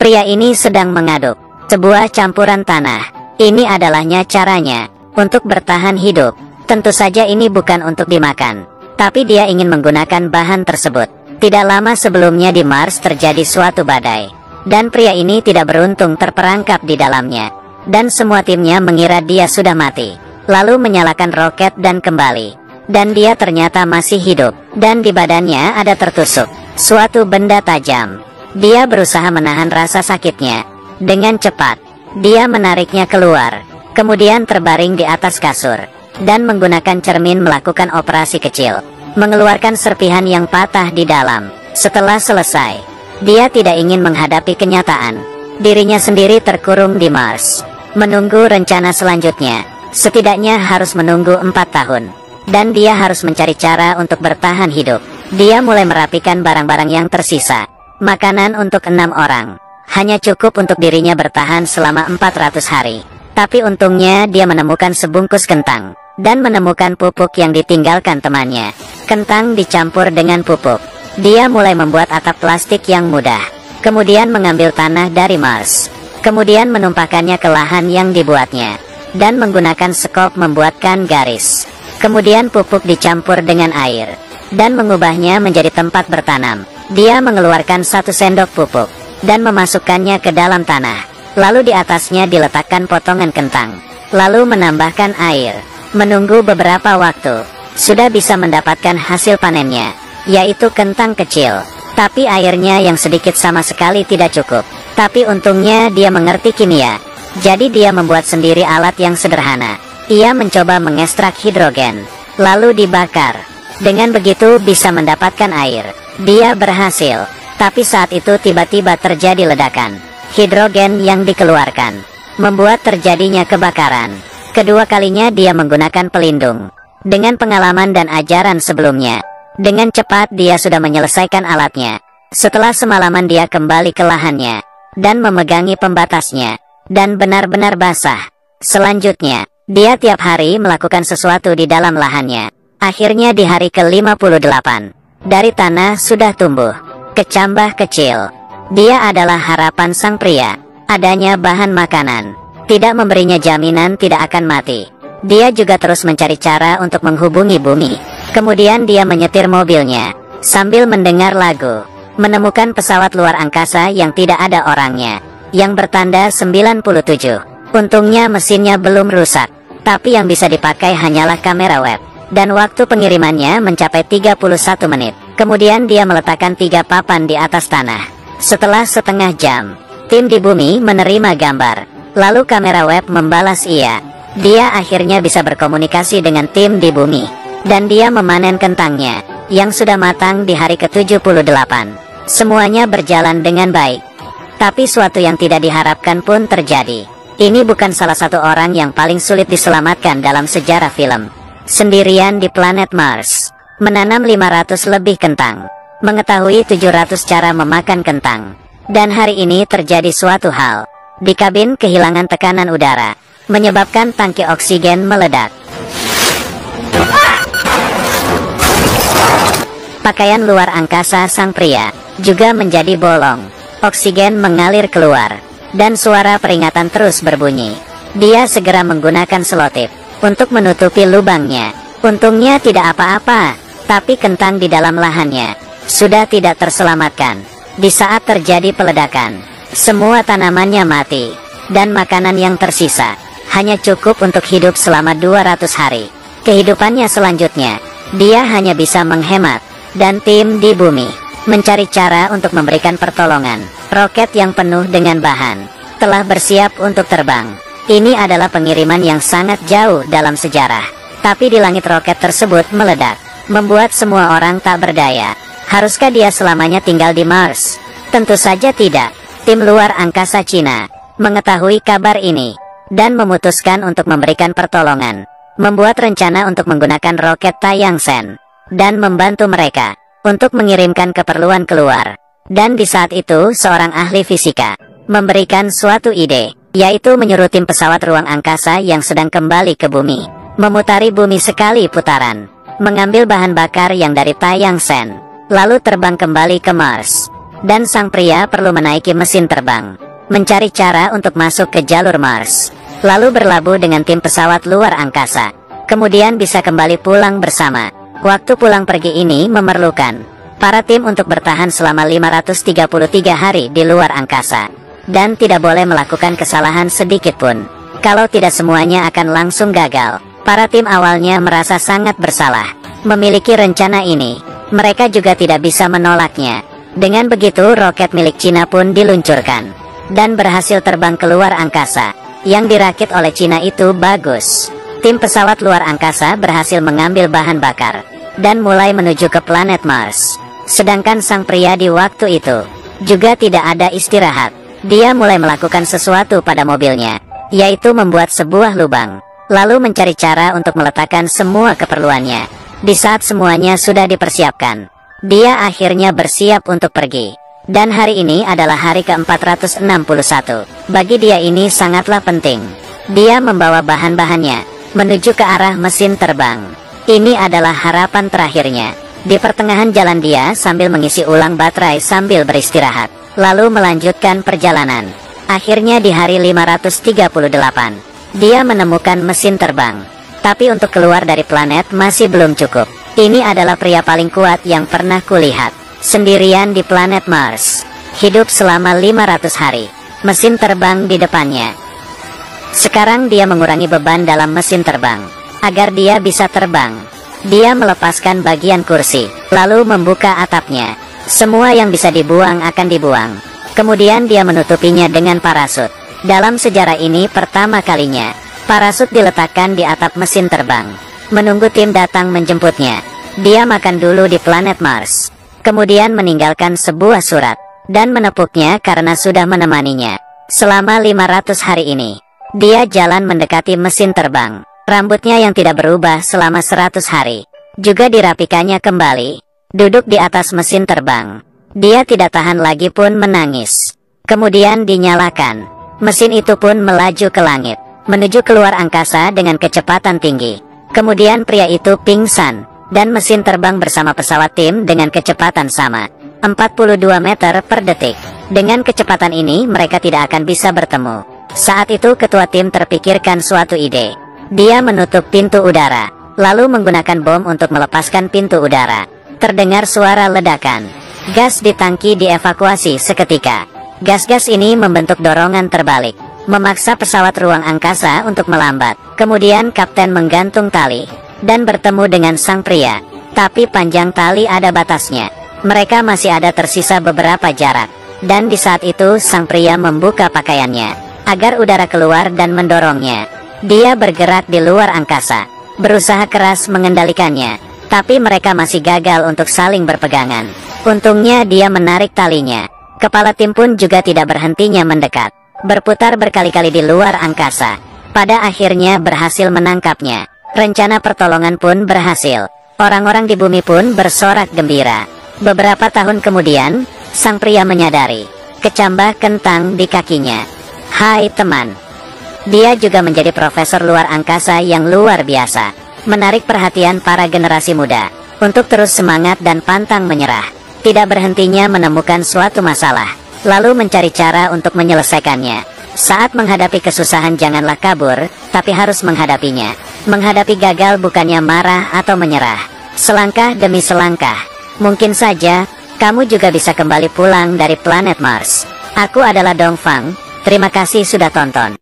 Pria ini sedang mengaduk sebuah campuran tanah. Ini adalahnya caranya untuk bertahan hidup. Tentu saja ini bukan untuk dimakan, tapi dia ingin menggunakan bahan tersebut. Tidak lama sebelumnya di Mars terjadi suatu badai, dan pria ini tidak beruntung terperangkap di dalamnya. Dan semua timnya mengira dia sudah mati, lalu menyalakan roket dan kembali. Dan dia ternyata masih hidup, dan di badannya ada tertusuk suatu benda tajam. Dia berusaha menahan rasa sakitnya. Dengan cepat, dia menariknya keluar, kemudian terbaring di atas kasur, dan menggunakan cermin melakukan operasi kecil, mengeluarkan serpihan yang patah di dalam. Setelah selesai, dia tidak ingin menghadapi kenyataan. Dirinya sendiri terkurung di Mars, menunggu rencana selanjutnya. Setidaknya harus menunggu 4 tahun. Dan dia harus mencari cara untuk bertahan hidup. Dia mulai merapikan barang-barang yang tersisa. Makanan untuk 6 orang. Hanya cukup untuk dirinya bertahan selama 400 hari. Tapi untungnya dia menemukan sebungkus kentang. Dan menemukan pupuk yang ditinggalkan temannya. Kentang dicampur dengan pupuk. Dia mulai membuat atap plastik yang mudah. Kemudian mengambil tanah dari Mars. Kemudian menumpahkannya ke lahan yang dibuatnya. Dan menggunakan sekop membuatkan garis. Kemudian pupuk dicampur dengan air, dan mengubahnya menjadi tempat bertanam. Dia mengeluarkan 1 sendok pupuk, dan memasukkannya ke dalam tanah. Lalu di atasnya diletakkan potongan kentang. Lalu menambahkan air. Menunggu beberapa waktu, sudah bisa mendapatkan hasil panennya, yaitu kentang kecil. Tapi airnya yang sedikit sama sekali tidak cukup. Tapi untungnya dia mengerti kimia. Jadi dia membuat sendiri alat yang sederhana. Ia mencoba mengekstrak hidrogen, lalu dibakar. Dengan begitu bisa mendapatkan air. Dia berhasil, tapi saat itu tiba-tiba terjadi ledakan. Hidrogen yang dikeluarkan membuat terjadinya kebakaran. Kedua kalinya dia menggunakan pelindung. Dengan pengalaman dan ajaran sebelumnya, dengan cepat dia sudah menyelesaikan alatnya. Setelah semalaman dia kembali ke lahannya, dan memegangi pembatasnya, dan benar-benar basah. Selanjutnya, dia tiap hari melakukan sesuatu di dalam lahannya. Akhirnya di hari ke-58, dari tanah sudah tumbuh kecambah kecil. Dia adalah harapan sang pria. Adanya bahan makanan tidak memberinya jaminan tidak akan mati. Dia juga terus mencari cara untuk menghubungi bumi. Kemudian dia menyetir mobilnya sambil mendengar lagu. Menemukan pesawat luar angkasa yang tidak ada orangnya, yang bertanda 97. Untungnya mesinnya belum rusak, tapi yang bisa dipakai hanyalah kamera web. Dan waktu pengirimannya mencapai 31 menit. Kemudian dia meletakkan 3 papan di atas tanah. Setelah setengah jam, tim di bumi menerima gambar. Lalu kamera web membalas iya. Dia akhirnya bisa berkomunikasi dengan tim di bumi. Dan dia memanen kentangnya, yang sudah matang di hari ke-78. Semuanya berjalan dengan baik. Tapi suatu yang tidak diharapkan pun terjadi. Ini bukan salah satu orang yang paling sulit diselamatkan dalam sejarah film. Sendirian di planet Mars, menanam 500 lebih kentang, mengetahui 700 cara memakan kentang. Dan hari ini terjadi suatu hal. Di kabin kehilangan tekanan udara, menyebabkan tangki oksigen meledak. Pakaian luar angkasa sang pria juga menjadi bolong. Oksigen mengalir keluar. Dan suara peringatan terus berbunyi. Dia segera menggunakan selotip untuk menutupi lubangnya. Untungnya tidak apa-apa, tapi kentang di dalam lahannya sudah tidak terselamatkan. Di saat terjadi peledakan, semua tanamannya mati, dan makanan yang tersisa hanya cukup untuk hidup selama 200 hari. Kehidupannya selanjutnya, dia hanya bisa menghemat, dan tim di bumi mencari cara untuk memberikan pertolongan. Roket yang penuh dengan bahan telah bersiap untuk terbang. Ini adalah pengiriman yang sangat jauh dalam sejarah. Tapi di langit roket tersebut meledak, membuat semua orang tak berdaya. Haruskah dia selamanya tinggal di Mars? Tentu saja tidak. Tim luar angkasa Cina mengetahui kabar ini, dan memutuskan untuk memberikan pertolongan. Membuat rencana untuk menggunakan roket Tayangsen, dan membantu mereka untuk mengirimkan keperluan keluar. Dan di saat itu seorang ahli fisika memberikan suatu ide, yaitu menyuruh tim pesawat ruang angkasa yang sedang kembali ke bumi, memutari bumi sekali putaran, mengambil bahan bakar yang dari Tayangsen, lalu terbang kembali ke Mars. dan sang pria perlu menaiki mesin terbang, mencari cara untuk masuk ke jalur Mars, lalu berlabuh dengan tim pesawat luar angkasa, kemudian bisa kembali pulang bersama. Waktu pulang pergi ini memerlukan para tim untuk bertahan selama 533 hari di luar angkasa, dan tidak boleh melakukan kesalahan sedikit pun. Kalau tidak, semuanya akan langsung gagal. Para tim awalnya merasa sangat bersalah memiliki rencana ini. Mereka juga tidak bisa menolaknya. Dengan begitu, roket milik Cina pun diluncurkan dan berhasil terbang keluar angkasa. Yang dirakit oleh Cina itu bagus. Tim pesawat luar angkasa berhasil mengambil bahan bakar dan mulai menuju ke planet Mars. Sedangkan sang pria di waktu itu juga tidak ada istirahat. Dia mulai melakukan sesuatu pada mobilnya, yaitu membuat sebuah lubang, lalu mencari cara untuk meletakkan semua keperluannya. Di saat semuanya sudah dipersiapkan, dia akhirnya bersiap untuk pergi. Dan hari ini adalah hari ke-461. Bagi dia ini sangatlah penting. Dia membawa bahan-bahannya menuju ke arah mesin terbang. Ini adalah harapan terakhirnya. Di pertengahan jalan dia sambil mengisi ulang baterai sambil beristirahat, lalu melanjutkan perjalanan. Akhirnya di hari 538, dia menemukan mesin terbang. Tapi untuk keluar dari planet masih belum cukup. Ini adalah pria paling kuat yang pernah kulihat. Sendirian di planet Mars, hidup selama 500 hari, mesin terbang di depannya. Sekarang dia mengurangi beban dalam mesin terbang, agar dia bisa terbang. Dia melepaskan bagian kursi, lalu membuka atapnya. Semua yang bisa dibuang akan dibuang. Kemudian dia menutupinya dengan parasut. Dalam sejarah ini pertama kalinya, parasut diletakkan di atap mesin terbang, menunggu tim datang menjemputnya. Dia makan dulu di planet Mars, kemudian meninggalkan sebuah surat, dan menepuknya karena sudah menemaninya selama 500 hari ini. Dia jalan mendekati mesin terbang. Rambutnya yang tidak berubah selama 100 hari juga dirapikannya kembali. Duduk di atas mesin terbang, dia tidak tahan lagi pun menangis. Kemudian dinyalakan. Mesin itu pun melaju ke langit, menuju keluar angkasa dengan kecepatan tinggi. Kemudian pria itu pingsan, dan mesin terbang bersama pesawat tim dengan kecepatan sama, 42 meter per detik. Dengan kecepatan ini mereka tidak akan bisa bertemu. Saat itu ketua tim terpikirkan suatu ide. Dia menutup pintu udara, lalu menggunakan bom untuk melepaskan pintu udara. Terdengar suara ledakan. Gas di tangki dievakuasi seketika. Gas-gas ini membentuk dorongan terbalik, memaksa pesawat ruang angkasa untuk melambat. Kemudian kapten menggantung tali dan bertemu dengan sang pria. Tapi panjang tali ada batasnya. Mereka masih ada tersisa beberapa jarak. Dan di saat itu sang pria membuka pakaiannya agar udara keluar dan mendorongnya. Dia bergerak di luar angkasa, berusaha keras mengendalikannya, tapi mereka masih gagal untuk saling berpegangan. Untungnya dia menarik talinya. Kepala tim pun juga tidak berhentinya mendekat, berputar berkali-kali di luar angkasa. Pada akhirnya berhasil menangkapnya. Rencana pertolongan pun berhasil. Orang-orang di bumi pun bersorak gembira. Beberapa tahun kemudian, sang pria menyadari kecambah kentang di kakinya. Hai teman. Dia juga menjadi profesor luar angkasa yang luar biasa, menarik perhatian para generasi muda untuk terus semangat dan pantang menyerah. Tidak berhentinya menemukan suatu masalah, lalu mencari cara untuk menyelesaikannya. Saat menghadapi kesusahan janganlah kabur, tapi harus menghadapinya. Menghadapi gagal bukannya marah atau menyerah. Selangkah demi selangkah, mungkin saja kamu juga bisa kembali pulang dari planet Mars. Aku adalah Dongfang. Terima kasih sudah tonton.